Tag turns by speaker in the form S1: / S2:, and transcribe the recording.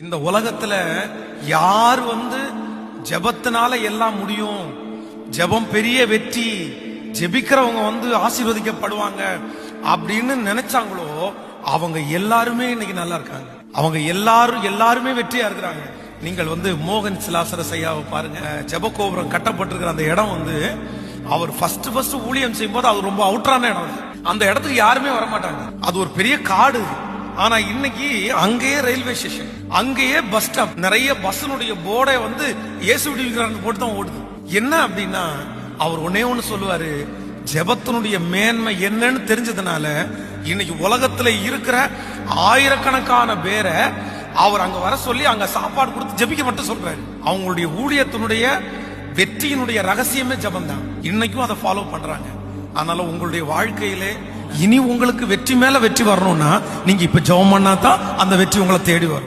S1: இந்த உலகத்துல யார் ஜெபத்தினால எல்லாம் முடியும், ஜெபம் பெரிய வெற்றி, ஜெபிக்கிறவங்க ஆசீர்வதிக்கப்படுவாங்க அப்படின்னு நினைச்சாங்களோ அவங்க எல்லாருமே இன்னைக்கு நல்லா இருக்காங்க. அவங்க எல்லாருமே வெற்றியா இருக்கிறாங்க. நீங்கள் மோகன் சிலாசரஸ் ஐயாவை பாருங்க. ஜெபகோபுரம் கட்டப்பட்டிருக்கிற அந்த இடம் அவர் ஃபர்ஸ்ட் ஊழியம் செய்யும் போது அது ரொம்ப அவுட்டரான இடம். அந்த இடத்துக்கு யாருமே வரமாட்டாங்க. அது ஒரு பெரிய காடு. ஆனா இன்னைக்கு அங்கேயே ரயில்வே ஸ்டேஷன், அங்கேயே பஸ் ஸ்டாப், நிறைய பஸ்னுடைய போர்டை இயேசு விடுவிக்கிறான்னு போட்டு தான் ஓடுது. என்ன அப்படின்னா அவர் ஒன்னே ஒண்ணு சொல்லுவாரு, ஜெபத்தினுடைய மேன்மை என்னன்னு தெரிஞ்சதுனால இன்னைக்கு உலகத்துல இருக்கிற ஆயிரக்கணக்கான பேரை அவர் அங்க வர சொல்லி அங்க சாப்பாடு கொடுத்து ஜெபிக்க மட்டும் சொல்றாரு. அவங்களுடைய ஊழியத்தினுடைய வெற்றியினுடைய ரகசியமே ஜெபம் தான். இன்னைக்கும் அதை ஃபாலோ பண்றாங்க. அதனால உங்களுடைய வாழ்க்கையிலே இனி உங்களுக்கு வெற்றி மேல வெற்றி வரணும்னா நீங்க இப்ப ஜெபம் பண்ணா தான் அந்த வெற்றி உங்களை தேடி வரும்.